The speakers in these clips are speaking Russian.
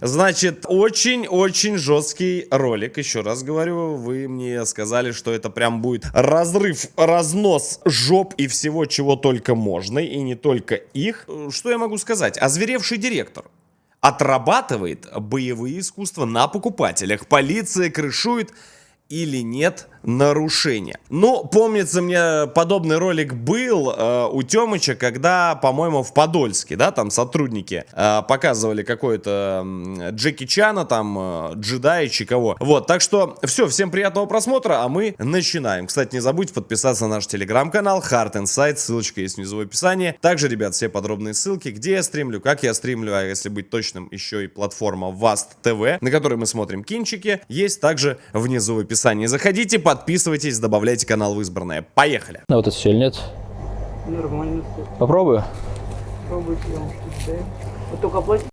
Значит, очень-очень жесткий ролик. Еще раз говорю, вы мне сказали, что это прям будет разрыв, разнос жоп и всего, чего только можно, и не только их. Что я могу сказать? Озверевший директор отрабатывает боевые искусства на покупателях. Полиция крышует или нет нарушения. Ну, помнится мне, подобный ролик был у Тёмыча, когда, по-моему, в Подольске, да, там сотрудники показывали какой-то Джеки Чана, там, Джедаичи, кого. Вот, так что, все, всем приятного просмотра, а мы начинаем. Кстати, не забудьте подписаться на наш телеграм-канал Hard Insight, ссылочка есть внизу в описании. Также, ребят, все подробные ссылки, где я стримлю, как я стримлю, а если быть точным, еще и платформа Vast TV, на которой мы смотрим кинчики, есть также внизу в описании. Заходите, подписывайтесь, добавляйте канал в избранное. Поехали! А вот это все или нет? Нормально все. Попробую. Пробуйте, я вам что-то даю. Вы только платите.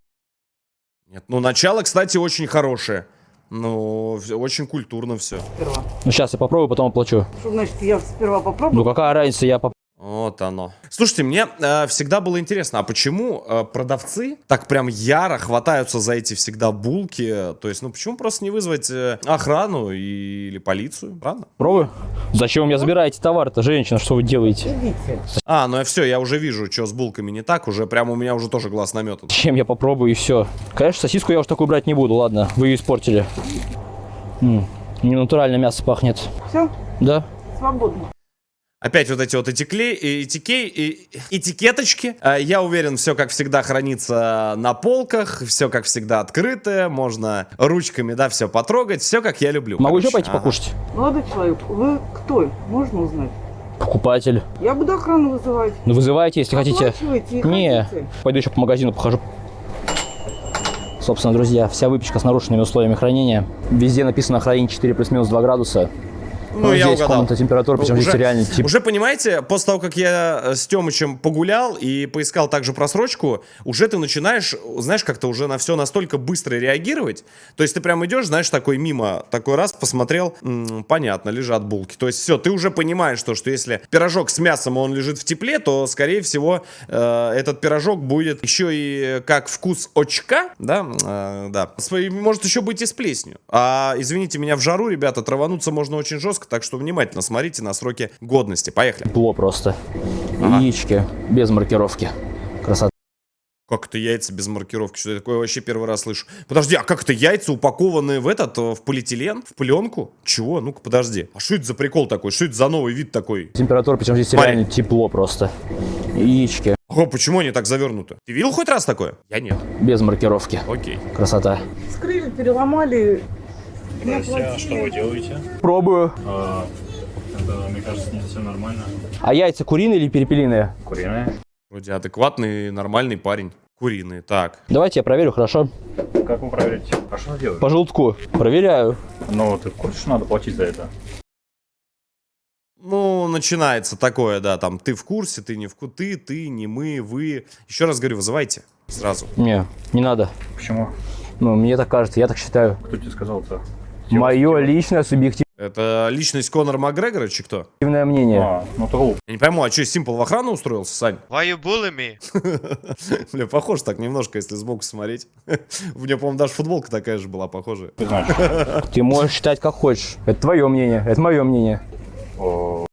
Нет, ну начало, кстати, очень хорошее. Ну, очень культурно все. Сперва. Ну сейчас я попробую, потом оплачу. Что значит, я сперва попробую? Ну какая разница, я попробую. Вот оно. Слушайте, мне всегда было интересно, а почему продавцы так прям яро хватаются за эти всегда булки? То есть, ну почему просто не вызвать охрану или полицию, правда? Пробую. Зачем вы меня забираете товар-то, женщина, что вы делаете? Идите. А, ну все, я уже вижу, что с булками не так, уже прям у меня уже тоже глаз наметан. Чем я попробую и все. Конечно, сосиску я уж такую брать не буду, ладно, вы ее испортили. Не натурально мясо пахнет. Все? Да? Свободно. Опять вот эти вот этикеточки. Я уверен, все как всегда хранится на полках, все как всегда открытое, можно ручками, да, все потрогать, все как я люблю. Могу короче. еще пойти покушать? Молодой человек, вы кто? Можно узнать? Покупатель. Я буду охрану вызывать. Ну вызывайте, если хотите. Оплачивайте и Не, ходите. пойду еще по магазину похожу. Собственно, друзья, вся выпечка с нарушенными условиями хранения. Везде написано хранить 4 плюс-минус 2 градуса. Ну, я здесь угадал. комната температуры, причем здесь реально тип. Уже понимаете, после того, как я с Тёмычем погулял и поискал также просрочку, уже ты начинаешь, знаешь, как-то уже на все настолько быстро реагировать. То есть ты прям идешь, знаешь, такой мимо, такой раз посмотрел, понятно, лежат булки. То есть все, ты уже понимаешь, что если пирожок с мясом, он лежит в тепле, то, скорее всего, этот пирожок будет еще и как вкус очка, да, да. Может еще быть и с плесенью. А, извините меня, в жару, ребята, травануться можно очень жестко. Так что внимательно смотрите на сроки годности. Поехали. Тепло просто. Ага. Яички без маркировки. Красота. Как это яйца без маркировки? Что я такое вообще первый раз слышу? Подожди, а как это яйца упакованные в полиэтилен? В пленку? Чего? Ну-ка, подожди. А что это за прикол такой? Что это за новый вид такой? Температура, причем здесь Парень. реально тепло просто. Яички О, почему они так завернуты? Ты видел хоть раз такое? Я нет. без маркировки. Окей. Красота. Вскрыли, переломали. А что вы делаете? Пробую. Это, мне кажется, нет, все нормально. А яйца куриные или перепелиные? Куриные. Вроде адекватный, нормальный парень. Куриные. Так. Давайте я проверю, хорошо? Как вы проверите? А что вы делаете? По желтку. Проверяю. Ну, ты в курсе, что надо платить за это? Ну, начинается такое, да, там, ты в курсе, ты не в курсе, ты, не мы, вы. Еще раз говорю, вызывайте сразу. Не, не надо. Почему? Ну, мне так кажется, я так считаю. Кто тебе сказал-то? Мое личное субъективное Это личность Конора Макгрегора, чи кто? мнение. А, ну ты глуп. Я не пойму, а что, Симпл в охрану устроился, Сань? Why you bully me? Бля, похож так немножко, если сбоку смотреть. У меня, по-моему, даже футболка такая же была похожая. Ты знаешь. Ты можешь считать как хочешь. Это твое мнение, это мое мнение. О,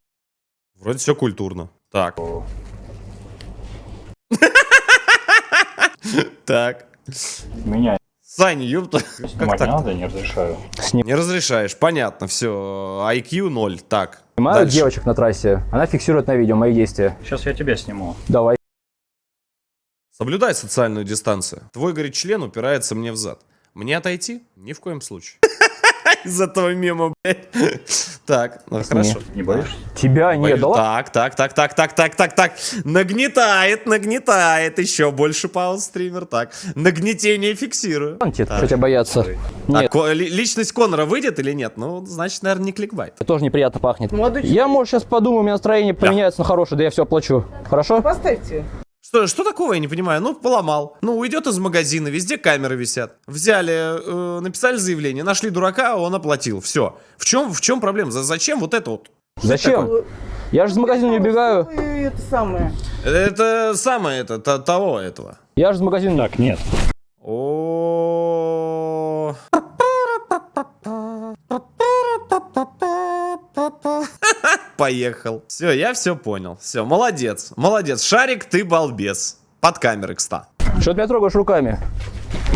Вроде все культурно. Так. Так. Меня Сань, ёпта. Как снимать не так? надо, не разрешаю. Не разрешаешь, понятно, все. IQ 0. Так. Снимаю Дальше. девочек на трассе. Она фиксирует на видео мои действия. Сейчас я тебя сниму. Давай. Соблюдай социальную дистанцию. Твой, говорит, член упирается мне в зад. Мне отойти? Ни в коем случае. Из этого мема, блядь. Так, ну хорошо. Не боишься? Тебя не дала? Так. Нагнетает. Еще больше пауз, стример. Так. Нагнетение фиксирую. Хотя бояться. Нет, Так, личность Конора выйдет или нет? Ну, значит, наверное, не кликбайт. это тоже неприятно пахнет. Молодой Я, может, сейчас подумаю, у меня настроение поменяется на хорошее, да я все оплачу. Хорошо? Поставьте. Что такого, я не понимаю? Ну, поломал. Ну, уйдет из магазина, везде камеры висят. Взяли, написали заявление, нашли дурака, он оплатил. Все. В чем проблема? Зачем вот это вот? Зачем? Я же из магазина не убегаю. Это самое. Это самое, того этого. Я же из магазина... Так, нет. поехал. Все, я все понял. Все, молодец. Молодец. Шарик, ты балбес. Под камерой, кста. Что ты меня трогаешь руками?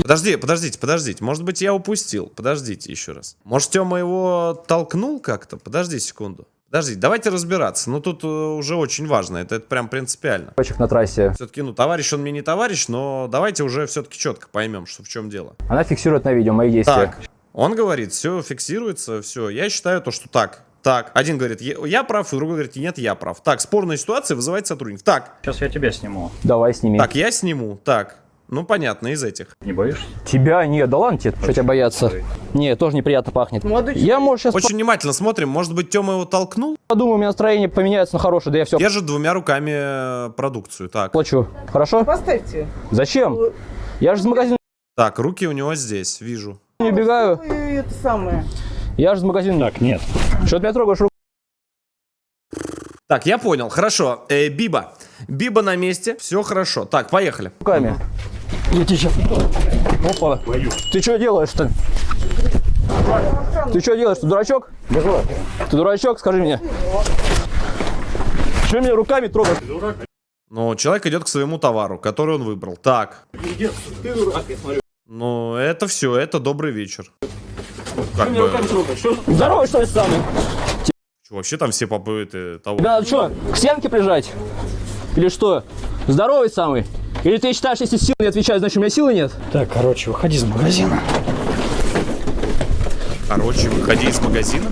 Подождите. Может быть, я упустил. Подождите еще раз. Может, Тёма его толкнул как-то? Подожди секунду. Подождите, давайте разбираться. Ну, тут уже очень важно. Это прям принципиально. Точек на трассе. Все-таки, ну, товарищ он мне не товарищ, но давайте уже все-таки четко поймем, что в чем дело. Она фиксирует на видео мои действия. Так, он говорит, все фиксируется, все. Я считаю то, что так. Так, один говорит, я прав, и другой говорит, нет, я прав. Так, спорная ситуация вызывает сотрудник. Так, Сейчас я тебя сниму. Давай сними. так, я сниму. Так, ну, понятно, из этих. Не боишься? Тебя нет, да ладно тебе, что тебя бояться. Не, тоже неприятно пахнет. Молодой Я, может, сейчас Очень внимательно смотрим. Может быть, Тёма его толкнул? подумаю, у меня настроение поменяется на хорошее, да я все Держит двумя руками продукцию. Так, плачу. Хорошо? Поставьте. Зачем? Я же из магазина так, руки у него здесь, вижу. не убегаю. Ой, это самое. Я же из магазина. Так, нет. Что ты меня трогаешь руками? Так, я понял, хорошо. Биба. Биба на месте, все хорошо. Так, поехали. Я тебе сейчас... Опа. Ты что делаешь-то? Ты что делаешь? Ты дурачок? Ты дурачок, скажи мне. Что меня руками трогаешь? Ну, человек идет к своему товару, который он выбрал. Так. Ну, это все, это добрый вечер. Как бы, Здорово, что ли, самый? чё, вообще там все попы того. Да, что, к стенке прижать? Или что? Здоровый самый? Или ты считаешь, если силы не отвечают, значит у меня силы нет? Так, короче, выходи из магазина. Короче, выходи из магазина.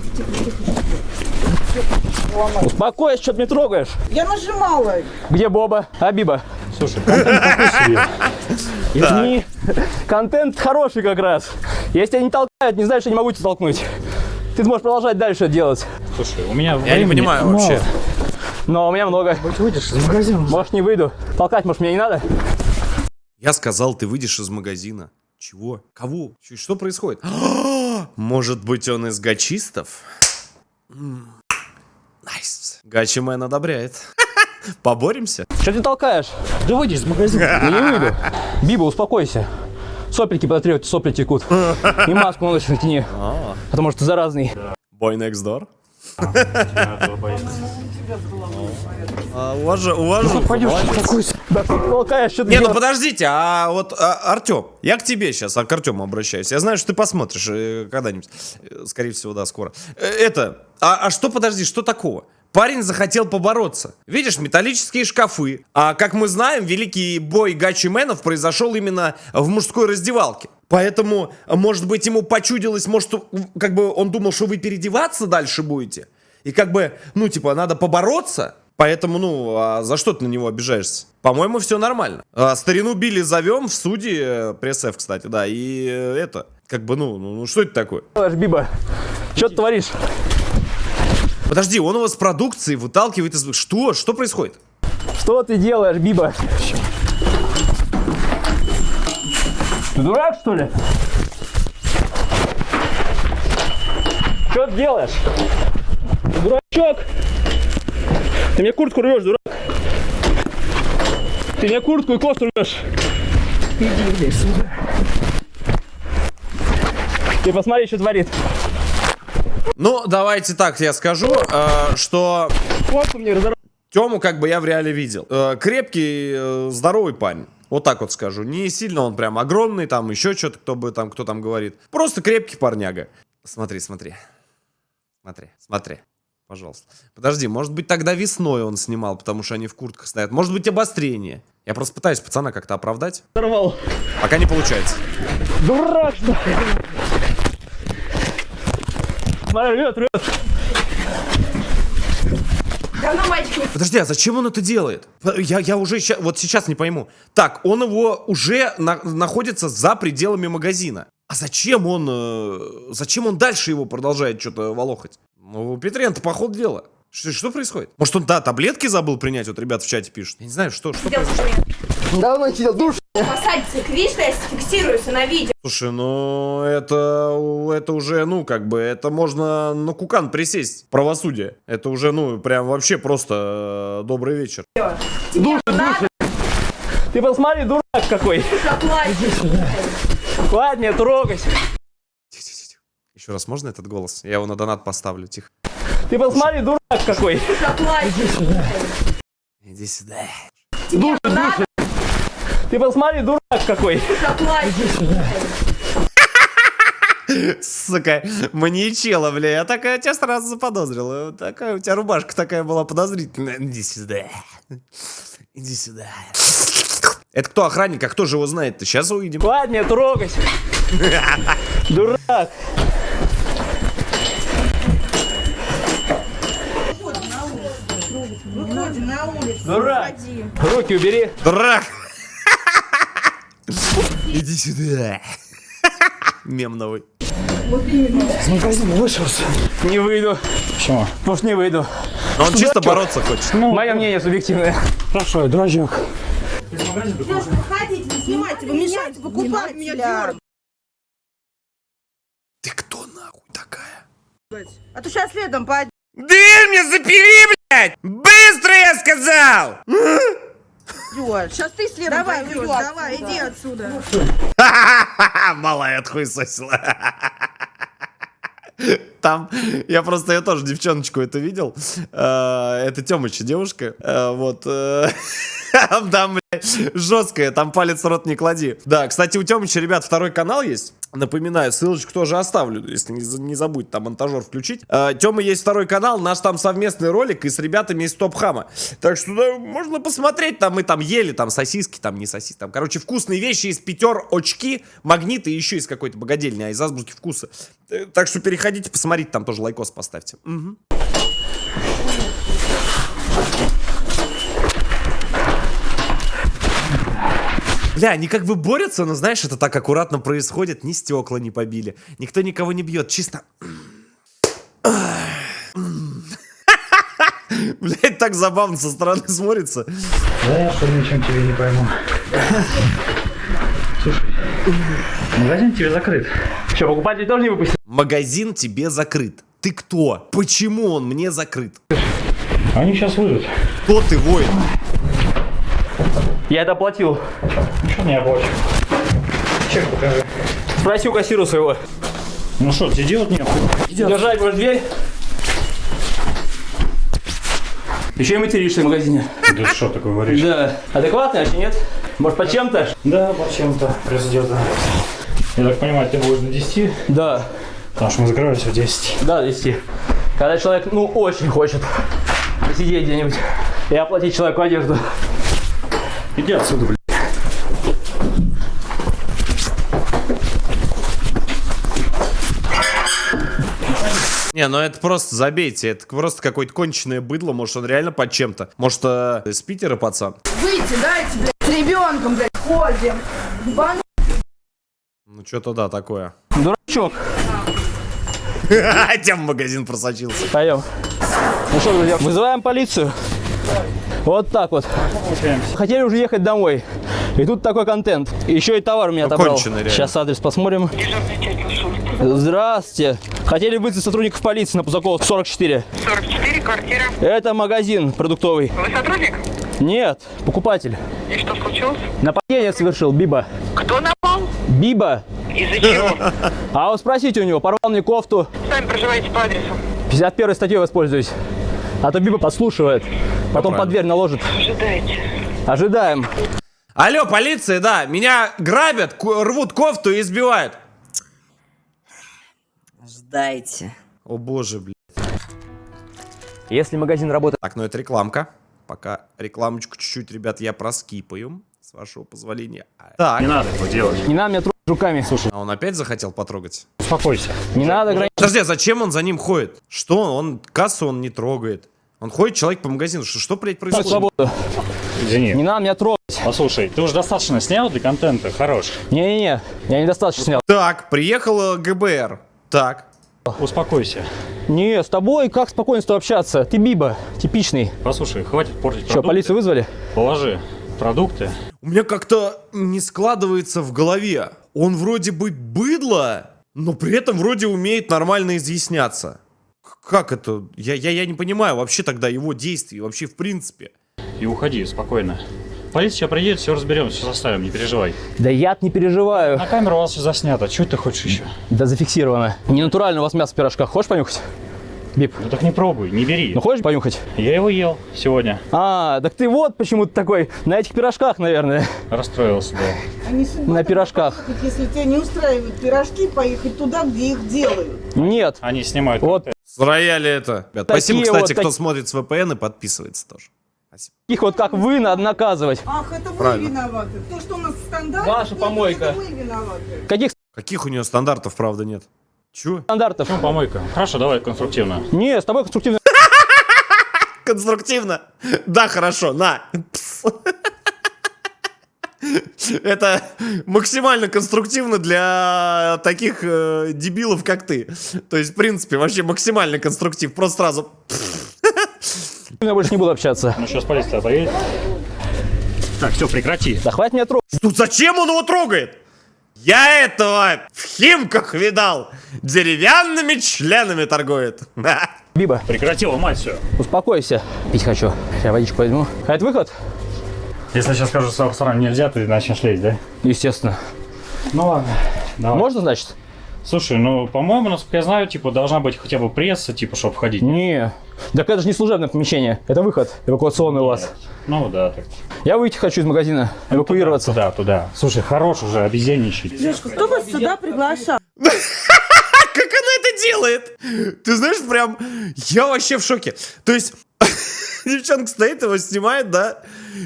Успокойся, что ты меня трогаешь? Я нажимала. Где Боба? А Биба? Слушай, контент такой себе. Извини, контент хороший как раз. Если тебя не толкают, не знаешь, что не могу тебя толкнуть. Ты можешь продолжать дальше делать. Слушай, у меня Я не понимаю вообще. Но у меня много. Выйдешь из магазина? Может, не выйду. Толкать, может, мне не надо? Я сказал, ты выйдешь из магазина. Чего? Кого? Что происходит? Может быть, он из гачистов? Найс. Гачимен одобряет. Поборемся? Что ты толкаешь? Да выйди из магазина. Я не выйду. Биба, успокойся. Сопельки подотри, сопли текут. И маску на ночь натяни. Потому что ты заразный. Boy next door? Уважу. Пойдешь, успокойся. Да ты толкаешь, что ты Не, ну делаешь? подождите, а вот, Артем, я к тебе сейчас, к Артему обращаюсь. Я знаю, что ты посмотришь когда-нибудь. Скорее всего, да, скоро. Что, подожди, что такого? Парень захотел побороться. Видишь, металлические шкафы. А как мы знаем, великий бой гачименов произошел именно в мужской раздевалке. Поэтому, может быть, ему почудилось, может, как бы он думал, что вы переодеваться дальше будете. И как бы, ну, типа, надо побороться. Поэтому, ну, а за что ты на него обижаешься? По-моему, все нормально. Старину Билли зовем в суде, пресс-эф, кстати, да, и это, как бы, ну, что это такое? Биба, что ты творишь? Подожди, он его с продукции выталкивает из... Что происходит? Что ты делаешь, Биба? Ты дурак, что ли? Что ты делаешь? Дурачок! Ты мне куртку рвешь, дурак! Ты мне куртку и кофту рвешь! Иди сюда! Ты посмотри, что творит! Ну, давайте так, я скажу, что Кофту мне разорвал! Тему как бы я в реале видел. Крепкий, здоровый парень. Вот так вот скажу. Не сильно он прям огромный, там еще что-то, кто там говорит. Просто крепкий парняга. Смотри. Пожалуйста. Подожди, может быть, тогда весной он снимал, потому что они в куртках стоят. Может быть, обострение. Я просто пытаюсь пацана как-то оправдать. Разорвал! Пока не получается. Дурак, что ли? Смотри, рвет! Давно мальчик не... Подожди, а зачем он это делает? Я уже вот сейчас не пойму. Так, он его уже находится за пределами магазина. А зачем он дальше его продолжает что-то волохать? Ну, Петренко, по ходу дела. Что происходит? Может, он, да, таблетки забыл принять? Вот ребята в чате пишут. Я не знаю, что происходит. Давно сидел, душ! Посадите клич, я фиксируюсь на видео. Слушай, ну, это уже, ну, как бы, это можно на кукан присесть. Правосудие. Это уже, ну, прям вообще просто добрый вечер. Душ! Ты посмотри, дурак какой! Хватит меня трогать! Еще раз, можно этот голос? Я его на донат поставлю, тихо. Ты посмотри, дурак какой. Иди сюда. Души. Ты посмотри, дурак какой. Сука, маньячела, бля, я такая тебя сразу заподозрила. Такая у тебя рубашка такая была подозрительная. Иди сюда. Иди сюда. Это кто охранник, а кто же его знает-то? Сейчас увидим. Ладно, не трогать. Дурак. Выходим на улицу. Дурак. Руки убери. Дурак! Иди сюда. Мем новый. С магазина вышелся. Не выйду. Почему? Может, не выйду. Но он чисто бороться хочет. Мое мнение субъективное. Хорошо, дурачок. Выходите, не снимайте, вы мешаете покупателя. Ты кто нахуй такая? А то сейчас следом пойдем. Дверь мне запили, блядь! Быстро, я сказал! Сейчас ты следом давай, пойдешь. Давай, иди отсюда. Малая отхуесосила. Там, я просто, я тоже девчоночку это видел. Это Тёмыча девушка. Вот. Там, блядь, жесткая, там палец в рот не клади. Да, кстати, у Тёмыча, ребят, второй канал есть. Напоминаю, ссылочку тоже оставлю, если не забудь там монтажер включить. Тёмы есть второй канал, наш там совместный ролик и с ребятами из Топ-Хама. Так что да, можно посмотреть, там мы там ели, там сосиски, там не сосиски. Там, короче, вкусные вещи из пятерочки, магниты и еще из какой-то богадельни, а из азбуки вкуса. Так что переходите, посмотрите, там тоже лайкос поставьте. Угу. Бля, они как бы борются, но знаешь, это так аккуратно происходит. Ни стекла не побили, никто никого не бьет, чисто... Блять, так забавно со стороны смотрится. Да, я что ничем тебе не пойму. Слушай, магазин тебе закрыт. Что, покупатель тоже не выпустил? Магазин тебе закрыт. Ты кто? Почему он мне закрыт? Они сейчас выйдут. Кто ты, воин? Я это оплатил. Ничего не оплачу. Чек покажи. Спроси у кассира своего. Ну что, тебе делать нехуй. Держать будешь дверь. Еще и материшься в магазине. Да что такое говоришь? Да. Адекватный, а нет? Может, по чем-то? Да, по чем-то придется. Я так понимаю, ты будешь до 10? Да. Потому что мы закрываемся в 10. Да, 10. Когда человек, ну, очень хочет посидеть где-нибудь и оплатить человеку одежду. Иди отсюда, блядь. Не, ну это просто забейте, это просто какое-то конченое быдло, может он реально под чем-то. Может, из Питера пацан? Выйти, дайте, блядь, с ребенком, блядь, ходим. Ну что-то да, такое. Дурачок. Тем в магазин просочился. Пойдем. Ну что, друзья, вызываем полицию. Вот так вот. Хотели уже ехать домой. И тут такой контент. Еще и товар у меня отобрал. Конченый, Сейчас адрес посмотрим. Здравствуйте. Хотели вызвать сотрудников полиции на Пузакова 44. 44, квартира. Это магазин продуктовый. Вы сотрудник? Нет, покупатель. И что случилось? Нападение совершил Биба. Кто напал? Биба. Из-за чего? А вы спросите у него, порвал мне кофту. Сами проживаете по адресу. 51 статьей воспользуюсь. А то Биба подслушивает. Потом под дверь наложит. Ожидаете. Ожидаем. Алло, полиция, да, меня грабят, рвут кофту и избивают. Ждайте. О боже, блядь. Если магазин работает... Так, ну это рекламка. Пока рекламочку чуть-чуть, ребят, я проскипаю. С вашего позволения. Так. Не надо этого делать. Не надо меня трогать руками. Слушай, А он опять захотел потрогать? Успокойся. не надо граничить. Подожди, а зачем он за ним ходит? Что он кассу он не трогает? Он ходит, человек по магазину. Что блядь, происходит? Свободу. Извини. Не надо меня трогать. Послушай, ты уже достаточно снял для контента, хорош. Не-не-не, я недостаточно снял. Так, приехало ГБР. Так. Успокойся. Не, с тобой как спокойно с тобой общаться? Ты Биба, типичный. Послушай, хватит портить Что, продукты. полицию вызвали? Положи продукты. У меня как-то не складывается в голове. Он вроде бы быдло, но при этом вроде умеет нормально изъясняться. Как это? Я не понимаю вообще тогда его действий, вообще в принципе. И уходи спокойно. Полиция сейчас приедет, все разберем, все составим, не переживай. Да я не переживаю. На камеру у вас все заснято. Что ты хочешь еще? Да зафиксировано. Не натурально у вас мясо в пирожках. Хочешь понюхать? Бип. Ну так не пробуй, не бери. Ну хочешь понюхать? Я его ел сегодня. А, так ты вот почему ты такой, на этих пирожках, наверное. Расстроился, да. Они судьба На туда пирожках. поехать, если тебя не устраивают пирожки, поехать туда, где их делают. Нет. Они снимают Вот С рояля это. Ребят, Такие спасибо, кстати, вот кто смотрит с VPN и подписывается тоже. Спасибо. таких вот, как вы, надо наказывать. Ах, это вы Правильно. виноваты. То, что у нас стандарт, Ваша помойка. это мы виноваты. Каких Каких у нее стандартов, правда, нет? Чё? стандартов? Ну, помойка. Хорошо, давай конструктивно. Не, с тобой конструктивно. Конструктивно? Да, хорошо, на. Пс. Это максимально конструктивно для таких дебилов, как ты. То есть, в принципе, вообще максимально конструктив. Просто сразу... Я больше не буду общаться. Ну, сейчас полиция поедет. Так, все, прекрати. Да хватит меня трогать. Тут зачем он его трогает? Я этого в Химках видал. Деревянными членами торгует. Биба, Прекрати ломать все. успокойся. Пить хочу. Сейчас водичку возьму. А это выход? Если я сейчас скажу, что сразу нельзя, ты начнешь лезть, да? Естественно. Ну ладно. Давай. Можно, значит? Слушай, ну, по-моему, насколько я знаю, типа, должна быть хотя бы пресса, типа, чтобы входить. Не. Так это же не служебное помещение. Это выход эвакуационный у вас. Ну, да, так. Я выйти хочу из магазина. Эвакуироваться. Туда. Слушай, хорош уже обезьянничать. Девушка, кто вас сюда приглашал? Как она это делает? Ты знаешь, прям... Я вообще в шоке. То есть... Девчонка стоит, его снимает, да?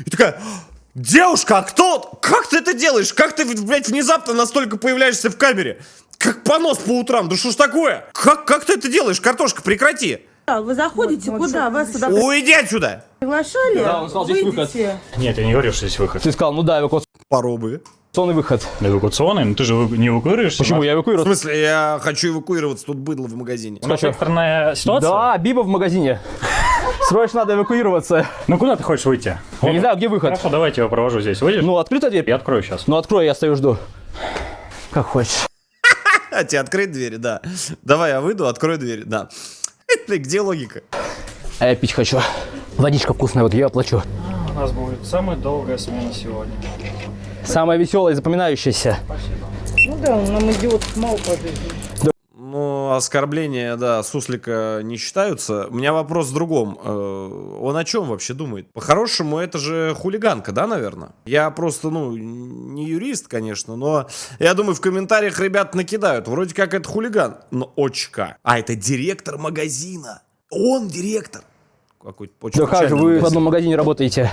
И такая... Девушка, а кто? Как ты это делаешь? Как ты, блядь, внезапно настолько появляешься в камере? Как понос по утрам. Да что ж такое? Как ты это делаешь? Картошка, прекрати. Вы заходите куда? Вас сюда Уйди отсюда. приглашали? Да, он сказал, здесь выход. Выйдите. Нет, я не говорю, что здесь выход. Ты сказал, ну да, эвакуационный Попробуй. выход. Эвакуационный? Ну ты же не эвакуируешься? Почему? Я В эвакуирую. смысле, я хочу эвакуироваться. Тут быдло в магазине. У нас экстренная ситуация? Да, Биба в магазине. Срочно надо эвакуироваться. Ну куда ты хочешь выйти? Я не знаю, где выход. Хорошо, давай я тебя провожу здесь. Выйдешь? Ну, открыта дверь? Я открою сейчас. Ну, открой, я стою, жду. Как хочешь. А тебе открыть двери, да. Давай я выйду, открою дверь, да. Где логика? А я пить хочу. Водичка вкусная, вот я оплачу. У нас будет самая долгая смена сегодня. Самая веселая и запоминающаяся. Ну да, нам идиотов мало по жизни. Ну, оскорбления, да, суслика не считаются. У меня вопрос в другом. Он о чем вообще думает? По-хорошему, это же хулиганка, да, наверное? Я просто, ну, не юрист, конечно, но я думаю, в комментариях ребят накидают. Вроде как это хулиган. Но очка. А, это директор магазина. Он директор. Какой-то очень Да как же, печальный вы в магазин. одном магазине работаете.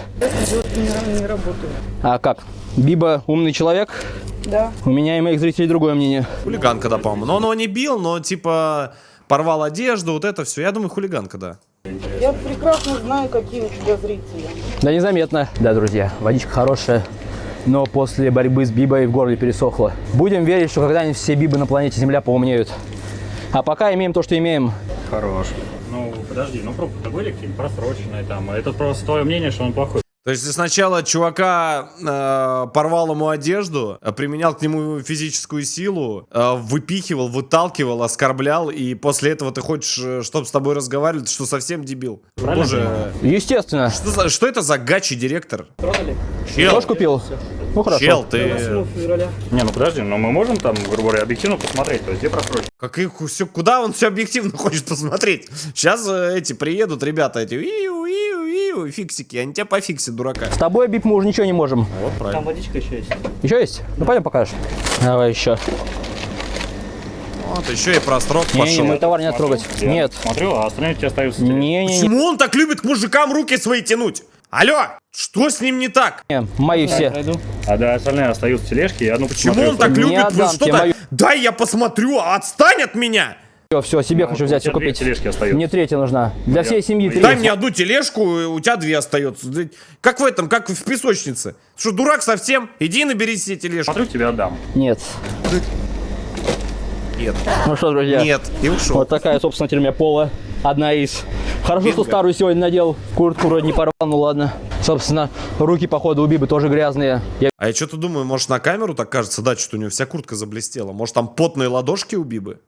Не работаю. А как? Биба умный человек? Да. У меня и моих зрителей другое мнение. Хулиганка, да, по-моему. Но он его не бил, но типа порвал одежду, вот это все. Я думаю, хулиганка, да. Я прекрасно знаю, какие у тебя зрители. Да незаметно. Да, друзья, водичка хорошая, но после борьбы с Бибой в горле пересохло. Будем верить, что когда-нибудь все Бибы на планете Земля поумнеют. А пока имеем то, что имеем. Хорош. Ну, подожди, ну пробки-то были какие-то просроченные там. Это просто твое мнение, что он плохой. То есть ты сначала чувака порвал ему одежду, применял к нему физическую силу, выпихивал, выталкивал, оскорблял, и после этого ты хочешь, чтобы с тобой разговаривали, ты что, совсем дебил? Правильно Боже, Естественно. что это за гачи-директор? Чел, Тоже купил? Ну хорошо. чел, ты... Не, ну подожди, но мы можем там, грубо говоря, объективно посмотреть, то есть где просрочено. Куда он все объективно хочет посмотреть? Сейчас эти приедут ребята, эти иу, фиксики, они тебя пофиксят, дурака. С тобой, Бип, мы уже ничего не можем. Вот правильно. водичка еще есть. Еще есть? Ну пойдем покажешь. Давай еще. Вот еще и прострок Не, пошел. мы товар не трогать. Я Нет. Смотрю, а остальные у тебя остаются. Не. Почему он так любит к мужикам руки свои тянуть? Алло, что с ним не так? Мои все. А да, остальные остаются в тележке. Я, ну, Почему посмотрю, он так Не любит? отдам Что-то... тебе мою- Дай я посмотрю, отстань от меня! Все, себе хочу взять, у тебя все две купить. тележки остаются. Мне третья нужна. Для всей семьи Дай третья. мне одну тележку, у тебя две остается. Да как в этом, как в песочнице. Что, дурак совсем? Иди и набери себе тележку. Смотрю, тебе отдам. Нет. Нет, Ну что, друзья. нет, и ушел. Вот такая, собственно, теперь у меня пола. Одна из. Хорошо, что Бинго. старую сегодня надел. Куртку вроде не порвал, ну ладно. Собственно, руки, походу, у Бибы тоже грязные. Я А я что-то думаю, может на камеру так кажется, да, что-то у него вся куртка заблестела. Может там потные ладошки у Бибы?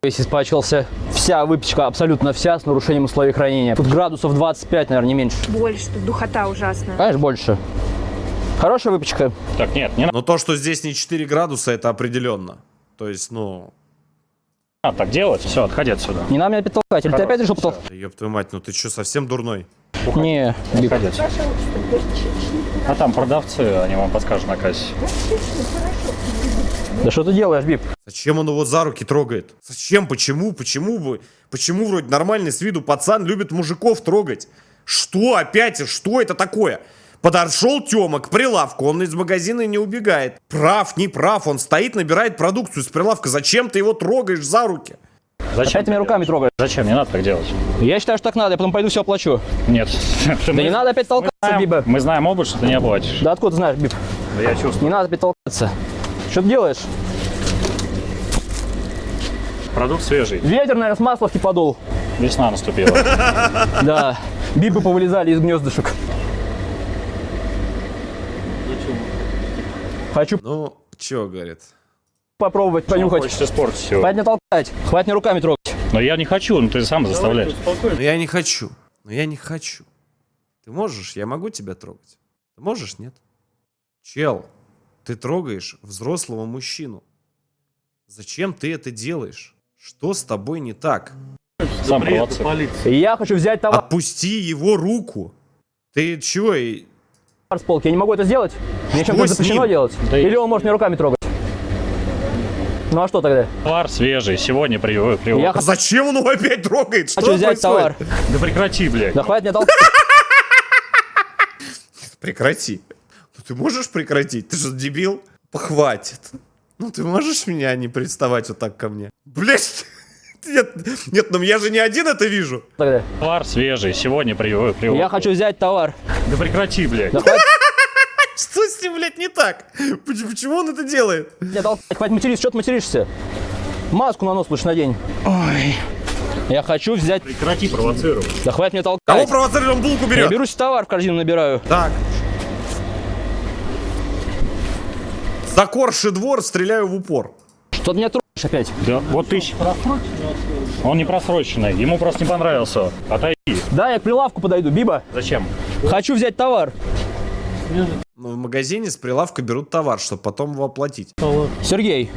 весь испачкался. Вся выпечка, абсолютно вся, с нарушением условий хранения. Тут градусов 25, наверное, не меньше. Больше, тут духота ужасная. Конечно, больше. Хорошая выпечка. Так, нет, не надо. Но то, что здесь не 4 градуса, это определенно. То есть, ну... надо так делать. Все, отходи отсюда. Не надо меня опять толкать. Или ты опять решил потолкать? Да ёб твою мать, ну ты что, совсем дурной? Не, Бип. Отходи отсюда. А там продавцы, они вам подскажут на кассе. Да что ты делаешь, Бип? Зачем он его за руки трогает? Зачем? Почему? Почему вроде нормальный с виду пацан любит мужиков трогать? Что опять? Что это такое? Подошел Тёма к прилавку, он из магазина не убегает. Прав, не прав, он стоит, набирает продукцию с прилавка. Зачем ты его трогаешь за руки? Зачем? Опять ты меня руками трогаешь. Зачем? Не надо так делать. Я считаю, что так надо, я потом пойду все оплачу. Нет. Да не надо опять толкаться, Биба. Мы знаем оба, что ты не оплатишь. Да откуда знаешь, Бип? Да я чувствую. Не надо опять толкаться. Что ты делаешь? Продукт свежий. Ветер, наверное, с масловки подул. Весна наступила. Да, бибы повылезали из гнездышек. Хочу Ну, чё, говорит? попробовать, понюхать. Хочешь испортить его. Хватит меня толкать, хватит меня руками трогать. Но я не хочу, но ты сам заставляешь. Но я не хочу. Ты можешь? Я могу тебя трогать. Ты можешь? Нет? Чел, ты трогаешь взрослого мужчину. Зачем ты это делаешь? Что с тобой не так? Сам провоцируешь. Я хочу взять товар Отпусти его руку. Ты чё? с полки. Я не могу это сделать? Мне чем-то с запрещено ним? делать? Да Или он может мне руками трогать? Ну а что тогда? Товар свежий, сегодня привез. Я А зачем он его опять трогает? Что хочу взять происходит? товар. Да прекрати, блядь. Да хватит меня толкать. Прекрати. Ну ты можешь прекратить? Ты же дебил? Хватит. Ну ты можешь меня не приставать вот так ко мне? Блять. Нет, ну я же не один это вижу. Тогда. Товар свежий, сегодня привез. Я хочу взять товар. Да прекрати, блядь. Да хватит Что с ним, блядь, не так? Почему он это делает? меня толкать. Хватит материться. Что ты материшься? Маску на нос лучше надень. Ой. Я хочу взять... Прекрати провоцировать. Да хватит меня Кого толкать. провоцирует, он булку Я берет? беру себе товар, в корзину набираю. Так. За корши двор стреляю в упор. Что ты меня трогаешь опять? Да, вот ты... Он не просроченный, ему просто не понравился. Отойди. Да, я к прилавку подойду. Биба, Зачем? хочу взять товар. Ну, в магазине с прилавка берут товар, чтобы потом его оплатить. Сергей,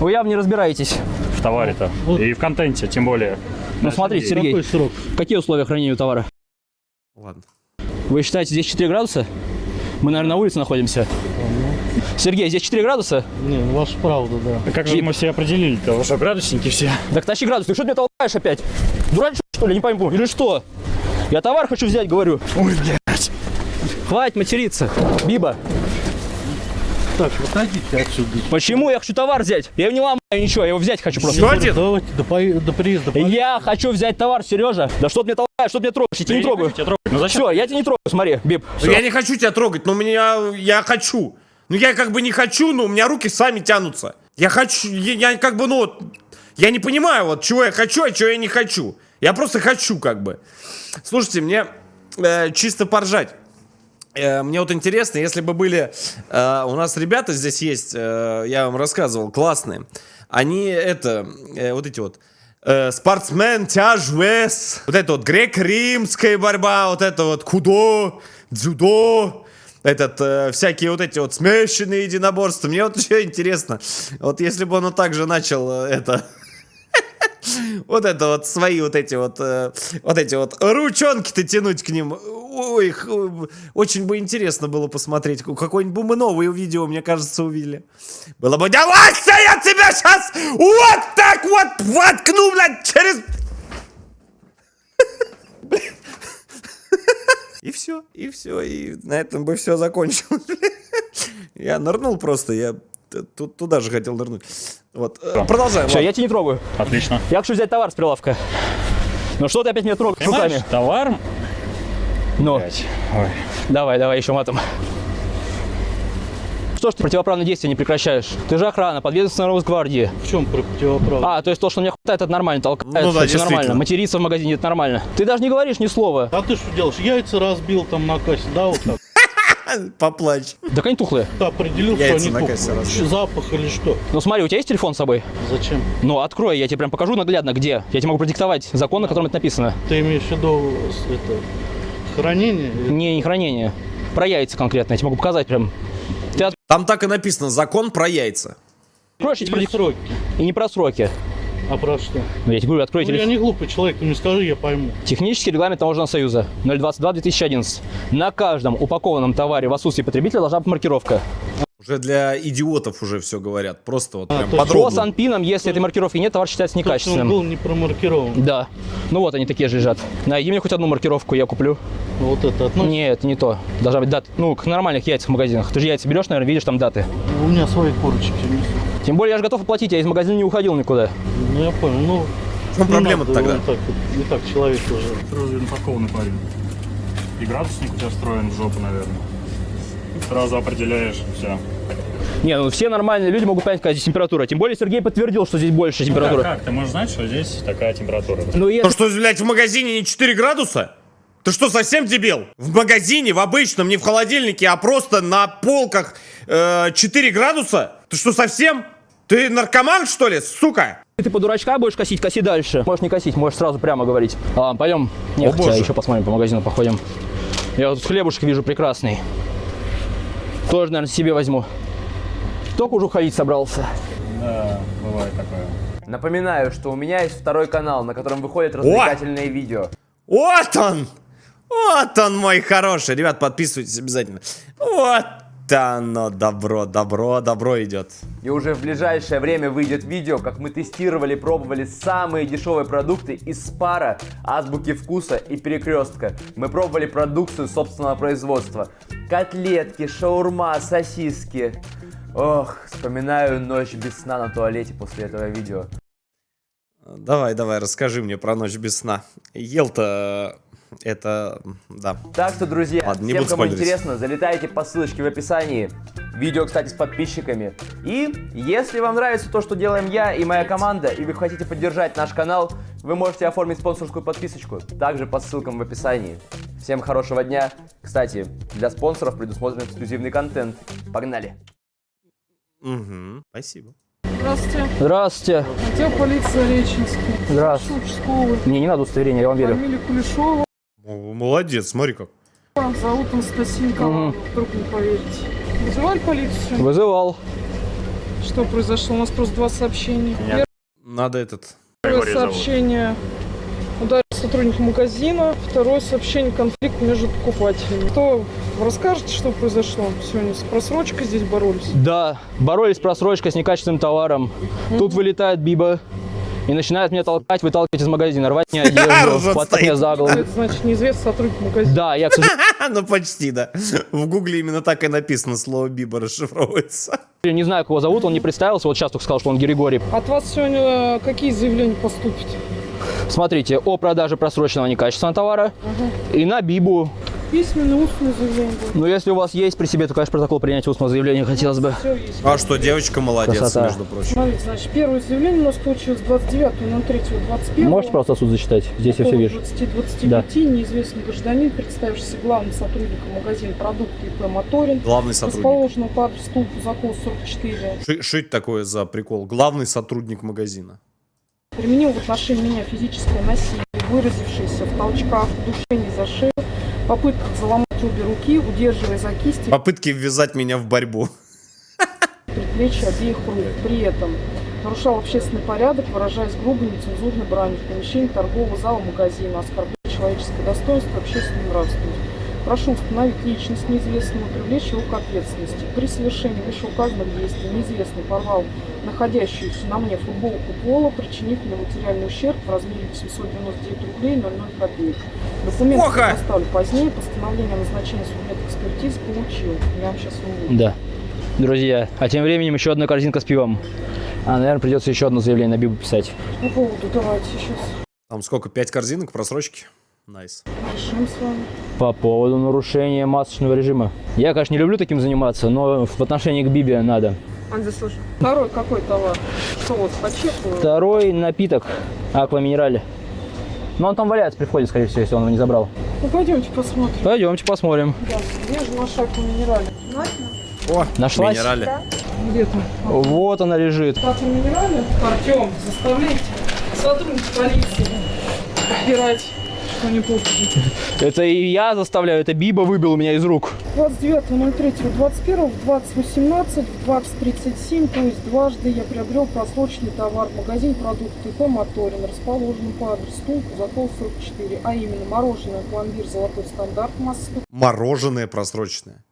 вы явно не разбираетесь. В товаре-то. И в контенте, тем более. Ну смотрите, Сергей, какие условия хранения товара? Ладно. Вы считаете, здесь 4 градуса? Мы, наверное, на улице находимся. Сергей, здесь 4 градуса? Не, ваша правда, да. А как же мы все определили-то? Вы что, градусники все? Так тащи градус. Ты что меня толкаешь опять? Дурачок, что ли? Не пойму. Или что? Я товар хочу взять, говорю. Ой, блядь. Хватит материться. Биба, Так, выходите отсюда. почему я хочу товар взять? Я его не ломаю ничего, я его взять хочу просто. Еще один? Давайте до приезда. Я хочу взять товар, Сережа. Да что ты меня толкаешь, что ты меня трогаешь? Я тебя не трогаю. Ну зачем? Все, я тебя не трогаю, смотри, Биб. Ну, я не хочу тебя трогать, но я хочу. Ну я как бы не хочу, но у меня руки сами тянутся. Я хочу, я как бы, ну, я не понимаю, вот, чего я хочу, а чего я не хочу. Я просто хочу, как бы. Слушайте, мне чисто поржать. Мне вот интересно, если бы были... у нас ребята здесь есть, я вам рассказывал, классные. Они, вот эти вот... спортсмен, тяж, вес. Вот это вот греко-римская борьба, вот это вот кудо, дзюдо. Всякие вот эти вот смешанные единоборства. Мне вот еще интересно, вот если бы он так же начал вот это вот свои вот эти вот ручонки-то тянуть к ним. Ой, очень бы интересно было посмотреть. Какое-нибудь бы мы новое видео, мне кажется, увидели. Было бы, давай, я тебя сейчас вот так вот воткну, блядь, через... И все, и на этом бы все закончилось. Я нырнул просто, я туда же хотел нырнуть. Вот, продолжаем. Все, я тебя не трогаю. Отлично. Я хочу взять товар с прилавка. Ну что ты опять меня трогаешь Понимаешь, руками? товар... Ну, Блядь. Ой. давай, еще матом. Что ж ты противоправные действия не прекращаешь? Ты же охрана, подведомственная Росгвардии. В чем противоправность? То есть то, что мне хватает, это нормально, толкается, Ну да, все действительно. нормально. Материться в магазине, это нормально. Ты даже не говоришь ни слова. А ты что делаешь? Яйца разбил там на кассе, да, вот так? Поплачь. Так они тухлые. Ты определил, Яйца что на они кассе тухлые. разбил. Запах или что? Ну смотри, у тебя есть телефон с собой? Зачем? Ну открой, я тебе прям покажу наглядно, где. Я тебе могу продиктовать закон, на котором это написано. Ты имеешь в виду хранение? Не хранение. Про яйца конкретно, я тебе могу показать прям. Ты Там так и написано, закон про яйца. откроешь, я тебе Или продиктую. сроки? И не про сроки. А про что? Ну, я тебе говорю, открой Ну, я телефон. не глупый человек, ты мне скажи, я пойму. Технический регламент Таможенного союза 022-2011. На каждом упакованном товаре в отсутствии потребителя должна быть маркировка. Уже для идиотов уже все говорят. Просто вот прям то есть По подробно. санпинам, если этой маркировки нет, товар считается То, что он некачественным. был не промаркирован. Да. Ну вот они такие же лежат. Найди мне хоть одну маркировку, я куплю. Вот это относится. Нет, не то. Должна быть дата. Ну, к нормальных яйцах в магазинах. Ты же яйца берешь, наверное, видишь там даты. У меня свои корочки несут. Тем более я же готов оплатить, я из магазина не уходил никуда. Ну я понял, ну... В чем не проблема-то надо, тогда? вот так вот, не так человек уже. Сразу видно подкованный парень. И градусник у тебя встроен в жопу, наверное. Сразу определяешь, все. Не, ну все нормальные люди могут понять, какая здесь температура. Тем более Сергей подтвердил, что здесь больше температура. Как? Ты можешь знать, что здесь такая температура? Ну, То, если... что, блядь, в магазине не 4 градуса? Ты что, совсем дебил? В магазине, в обычном, не в холодильнике, а просто на полках 4 градуса? Ты что, совсем? Ты наркоман, что ли, сука? ты по дурачка будешь косить, коси дальше. Можешь не косить, можешь сразу прямо говорить. Ладно, пойдем. О, Нет, хотя боже. еще посмотрим, по магазину походим. Я вот тут хлебушек вижу прекрасный. Тоже, наверное, себе возьму. Только уже уходить собрался. Да, бывает такое. Напоминаю, что у меня есть второй канал, на котором выходят развлекательные видео. Вот он! Вот он, мой хороший. Ребят, подписывайтесь обязательно. Вот оно, добро идет. И уже в ближайшее время выйдет видео, как мы тестировали, пробовали самые дешевые продукты из Спара, Азбуки Вкуса и Перекрестка. Мы пробовали продукцию собственного производства. Котлетки, шаурма, сосиски. Ох, вспоминаю ночь без сна на туалете после этого видео. Давай, расскажи мне про ночь без сна. Ел-то это, да. Так что, друзья, Ладно, не всем, буду кому спойлерить. интересно, залетайте по ссылочке в описании. Видео, кстати, с подписчиками. И если вам нравится то, что делаем я и моя команда, и вы хотите поддержать наш канал, вы можете оформить спонсорскую подписочку, также по ссылкам в описании. Всем хорошего дня. Кстати, для спонсоров предусмотрен эксклюзивный контент. Погнали! Угу, спасибо. Здравствуйте. Здравстввте. Отдел полиции Реченский. Здравствуйте. Участковый. Мне не надо удостоверения, я вам верю. Фамилия Кулешова. Молодец, смотри как. Зовут Анастасия Николаевна. Вдруг не поверите. Вызывали полицию? Вызывал. Что произошло? У нас просто два сообщения. Надо этот... Первое Григорий зовут. сообщение. Ударил сотрудник магазина. Второе сообщение. Конфликт между покупателями. Кто расскажете, что произошло сегодня? С просрочкой здесь боролись? Да, боролись с просрочкой, с некачественным товаром. Тут вылетает Биба и начинает меня толкать, выталкивать из магазина, рвать мне одежду, Ржет хватать меня стоит. за голову. Это значит неизвестный сотрудник магазина. Да, я, к сожалению, Ну почти, да. В гугле именно так и написано, слово Биба расшифровывается. не знаю, как его зовут, он не представился, вот сейчас только сказал, что он Григорий. От вас сегодня какие заявления поступят? Смотрите, о продаже просроченного некачественного товара и на Бибу. Письменное, устное заявление будет. Но если у вас есть при себе, то, конечно, протокол принятия устного заявления хотелось бы. Все есть. А что, девочка молодец, Красота. между прочим. Смотрите, значит, первое заявление у нас получилось 29.03.21. Можете просто отсюда зачитать? Здесь я все вижу. 20-25 неизвестный гражданин, представившийся главным сотрудником магазина продукты ИП «Моторин», Главный сотрудник. расположенного по адресу Закон 44, Что это такое за прикол? Главный сотрудник магазина. применил в отношении меня физическое насилие, выразившееся в толчках, душении за шею, попытках заломать обе руки, удерживая за кисти, Попытки ввязать меня в борьбу. предплечья обеих рук. При этом нарушал общественный порядок, выражаясь грубо и нецензурной бранью в помещении торгового зала магазина, оскорбляя человеческое достоинство и общественную нравственность. Прошу установить личность неизвестного, привлечь его к ответственности. При совершении вышеуказанных действий неизвестный порвал находящуюся на мне футболку пола, причинив мне материальный ущерб в размере 799 рублей 00 копеек. Документы Плохо! предоставлю позднее. Постановление о назначении судмедэкспертизы получил. Я вам сейчас его Да. Друзья, а тем временем еще одна корзинка с пивом. А, наверное, придется еще одно заявление на Бибу писать. по поводу давайте сейчас Там сколько? 5 корзинок просрочки? Найс. решим с вами. По поводу нарушения масочного режима. Я, конечно, не люблю таким заниматься, но в отношении к Бибе надо. Он заслужил. Второй какой товар? Что вот почекаю? Второй напиток Аква Минерале. Но он там валяется при входе, скорее всего, если он его не забрал. Ну пойдемте посмотрим. Пойдемте посмотрим. Да, где же наша Аква Минерале? О, Нашлась? минерали. Где там? Вот она лежит. Аква Минерале? Артем, заставляйте сотрудников полиции подбирать что не попади. Это и я заставляю, это Биба выбил у меня из рук. 29.03.21 в 20.18, в 20.37, то есть дважды я приобрел просроченный товар в магазине продукты ИП «Моторин», расположенный по адресу Закол 44, а именно мороженое «Пломбир Золотой стандарт» масса. Мороженое просроченное.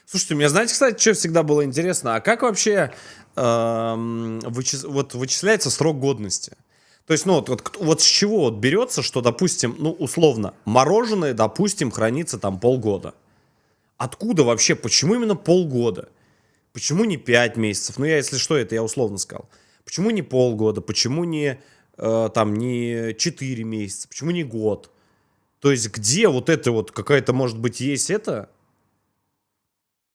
Слушайте, мне, знаете, кстати, что всегда было интересно? А как вообще вычисляется срок годности? То есть, ну, вот с чего вот берется, что, допустим, ну, условно, мороженое, допустим, хранится там полгода. Откуда вообще? Почему именно полгода? Почему не 5 месяцев? Ну, я, если что, это я условно сказал. Почему не полгода? Почему не, не 4 месяца? Почему не год? То есть, где вот это вот какая-то, может быть, есть это?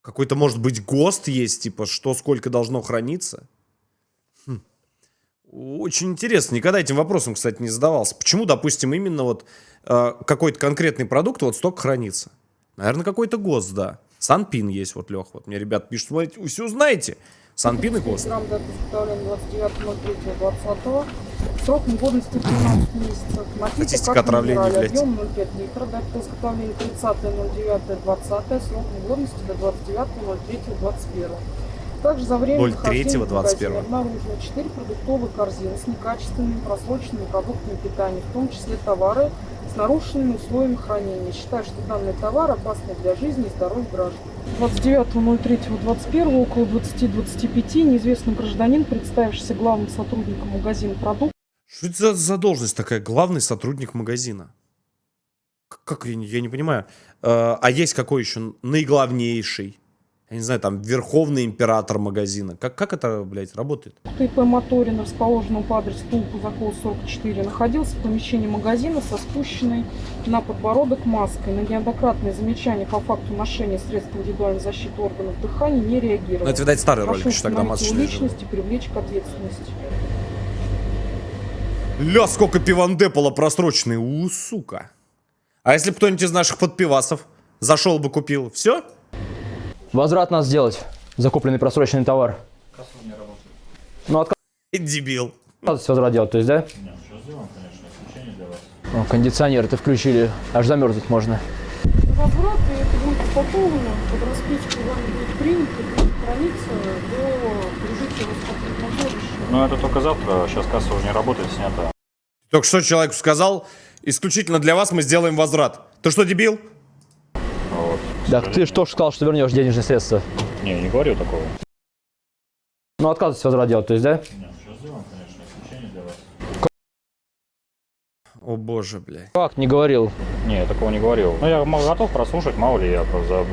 Какой-то, может быть, ГОСТ есть, типа, что сколько должно храниться? Очень интересно. Никогда этим вопросом, кстати, не задавался. Почему, допустим, именно вот какой-то конкретный продукт вот столько хранится? Наверное, какой-то ГОСТ, да. Санпин есть, вот, Лех. Вот мне ребят пишут, смотрите, вы все знаете. Санпин и ГОСТ. Грамм даты изготовления 29.03.20. Сроком годности 12 месяцев. Статистика отравлений, блядь. Объем 0,5 литра. Дата изготовления 30.09.20. Сроком годности до 29.03.21. Также за время нахождения в магазине обнаружено 4 продуктовые корзины с некачественными просроченными продуктами питания, в том числе товары с нарушенными условиями хранения. Считаю, что данный товар опасный для жизни и здоровья граждан. 29.03.21 около 20:25 неизвестный гражданин, представившийся главным сотрудником магазина продуктов. Что это за должность такая? Главный сотрудник магазина. Как я не понимаю. А есть какой еще наиглавнейший? Я не знаю, там, верховный император магазина. Как это, блядь, работает? ИП «Моторин», расположенный по адресу Закол 44, находился в помещении магазина со спущенной на подбородок маской. На неоднократные замечания по факту ношения средств индивидуальной защиты органов дыхания не реагировал. Ну, это, видать, старый ролик, Прошу еще тогда установить его масочный личность и привлечь к ответственности. Ля, сколько пивандепала просроченный, сука. А если бы кто-нибудь из наших подпивасов зашел бы, купил, все? Возврат надо сделать. Закупленный просроченный товар. Касса не работает. Ну, Дебил. отказывается возврат делать, то есть, да? Нет, сейчас сделаем, конечно, исключение для вас. О, кондиционер-то включили. Аж замерзнуть можно. Возврат, и это будет упаковано, под расписку вами будет принято, будет храниться до прибытия Роспотребнадзора. Ну, это только завтра, сейчас касса уже не работает, снята. Только что человеку сказал, исключительно для вас мы сделаем возврат. Ты что, дебил? Вот. Да ты что ж сказал, что вернешь денежные средства? Не, не говорю такого. Ну, отказывается возврат делать, то есть, да? Нет, сейчас сделаем, конечно, исключение для вас. О боже, блядь. Как не говорил? Не, я такого не говорил. Ну, я готов прослушать, мало ли я просто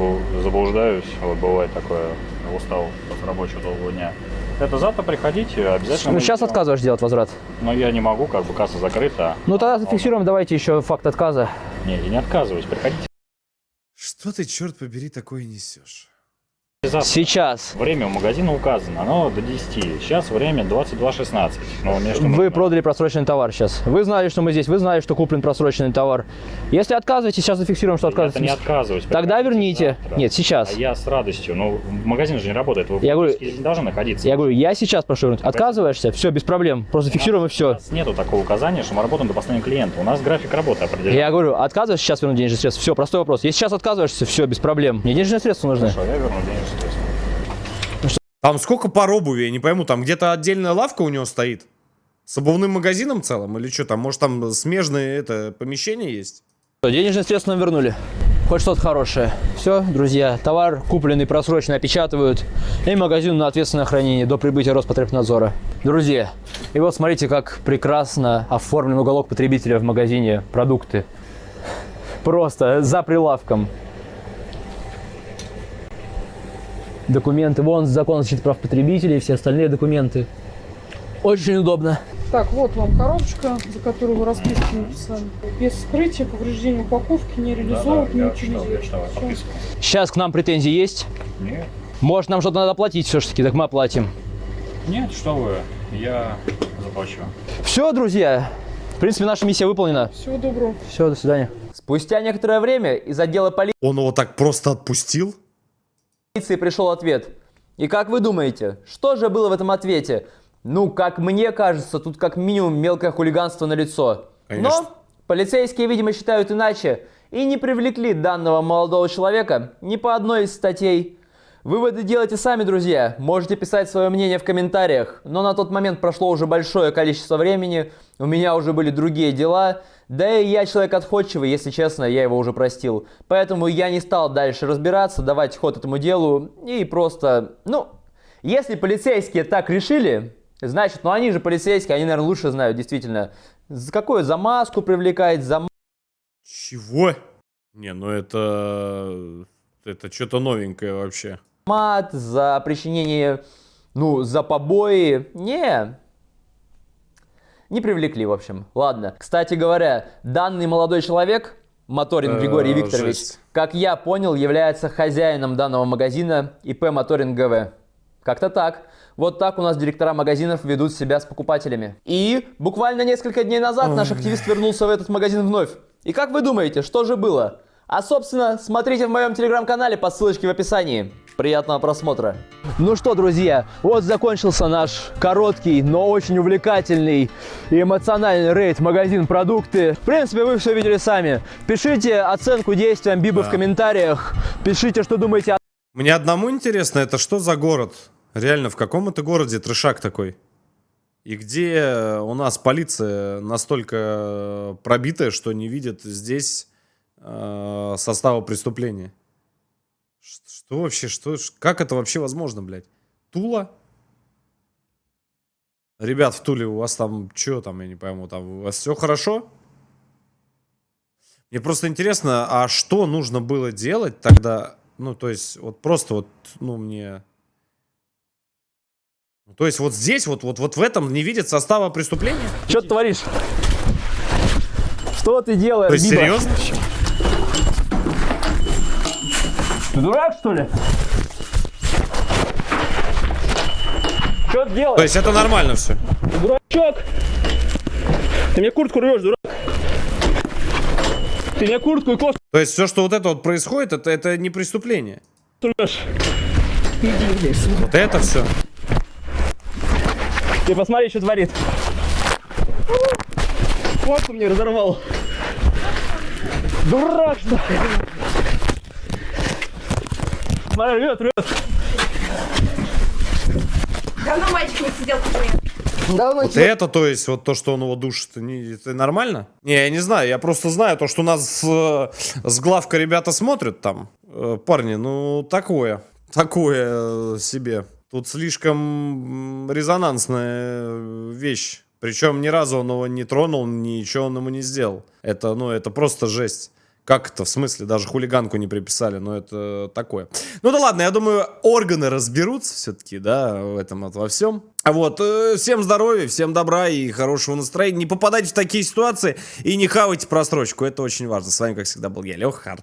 заблуждаюсь. Вот бывает такое, устал после рабочего долгого дня. Это завтра приходите, обязательно. Ну, мы сейчас сделаем. отказываешь делать возврат. Но я не могу, как бы касса закрыта. Ну, тогда зафиксируем, давайте еще факт отказа. Не, я не отказываюсь, приходите Что ты, черт побери, такое несешь? завтра. Сейчас. Время у магазина указано, оно до 10. Сейчас время 22:16. Но мне что Вы нужно? продали просроченный товар сейчас. Вы знали, что мы здесь, вы знали, что куплен просроченный товар. Если отказываете, сейчас зафиксируем, что Я это не отказываете. отказываюсь. Тогда приходите верните. завтра. Нет, сейчас. А я с радостью. Ну, магазин же не работает. Вы Я говорю- здесь не должны находиться. Я говорю, я сейчас прошу вернуть. Отказываешься? Все, без проблем. Просто фиксируем и У все. нас нету такого указания, что мы работаем до последнего клиента. У нас график работы определен. Я говорю, отказываешься сейчас вернуть денежные средства? Все, простой вопрос. Если сейчас отказываешься, все, без проблем. Мне денежные средства нужны. Хорошо, я верну денежные средства. Там сколько пар обуви, я не пойму, там где-то отдельная лавка у него стоит? С обувным магазином целым? Или что там, может там смежное это помещение есть? Денежные средства нам вернули. Хоть что-то хорошее. Все, друзья, товар купленный просрочно опечатывают. И магазин на ответственное хранение до прибытия Роспотребнадзора. Друзья, и вот смотрите, как прекрасно оформлен уголок потребителя в магазине продукты. Просто за прилавком. Документы, вон закон о защите прав потребителей, все остальные документы. Очень удобно. Так, вот вам коробочка, за которую вы расписку написали. Без вскрытия, повреждения упаковки не реализовывать, не утилизировать. Всё. Сейчас к нам претензии есть? Нет. Может, нам что-то надо платить все-таки, так мы оплатим. Нет, что вы, я заплачу. Все, друзья, в принципе, наша миссия выполнена. Всего доброго. Все, до свидания. Спустя некоторое время из отдела Он его так просто отпустил? полиции пришел ответ. И как вы думаете, что же было в этом ответе? Ну, как мне кажется, тут как минимум мелкое хулиганство налицо. Конечно. Но Полицейские, видимо, считают иначе и не привлекли данного молодого человека ни по одной из статей. Выводы делайте сами, друзья. Можете писать свое мнение в комментариях. Но на тот момент прошло уже большое количество времени. У меня уже были другие дела. Да и я человек отходчивый, если честно, я его уже простил. Поэтому я не стал дальше разбираться, давать ход этому делу. И просто, если полицейские так решили, значит, они же полицейские, они, наверное, лучше знают, действительно. Какую замазку привлекать, Чего? Не, ну это что-то новенькое вообще. мат, за причинение, за побои. Не привлекли, в общем. Ладно. Кстати говоря, данный молодой человек, Моторин Григорий Викторович, жесть. как я понял, является хозяином данного магазина ИП Моторин ГВ. Как-то так. Вот так у нас директора магазинов ведут себя с покупателями. И буквально несколько дней назад наш активист вернулся в этот магазин вновь. И как вы думаете, что же было? А собственно, смотрите в моем телеграм-канале по ссылочке в описании. Приятного просмотра. Ну что, друзья, вот закончился наш короткий, но очень увлекательный и эмоциональный рейд магазин продукты. В принципе, вы все видели сами. Пишите оценку действиям Бибы в комментариях. Пишите, что думаете о... Мне одному интересно, это что за город? Реально, в каком это городе трешак такой? И где у нас полиция настолько пробитая, что не видит здесь состава преступления? Что вообще, как это вообще возможно, блядь? Тула? Ребят, в Туле у вас там, что там, я не пойму, там у вас все хорошо? Мне просто интересно, а что нужно было делать тогда, то есть, вот просто мне... То есть вот здесь, вот в этом не видит состава преступления? Что ты творишь? Что ты делаешь, То есть Биба? серьезно? Ты дурак, что ли? Что ты делаешь? То есть это нормально все? Ты дурачок! Ты мне куртку рвешь, дурак! Ты мне куртку и кофту То есть все, что вот это вот происходит, это не преступление? рвешь! Вот это все? Ты посмотри, что творит! Кофту мне разорвал! Дурак, что ли? Смотри, рвет! Давно мальчик не сидел в тюрьме. Давно Вот это, то есть, вот то, что он его душит, это нормально? Не, я не знаю, я просто знаю то, что у нас с главка ребята смотрят там. Парни, такое себе. Тут слишком резонансная вещь. Причем ни разу он его не тронул, ничего он ему не сделал. Это просто жесть. Как это? В смысле? Даже хулиганку не приписали. Это такое. Ну да ладно, я думаю, органы разберутся все-таки, да, в этом во всем. Вот, всем здоровья, всем добра и хорошего настроения. Не попадайте в такие ситуации и не хавайте просрочку. Это очень важно. С вами, как всегда, был я, Леха Хард.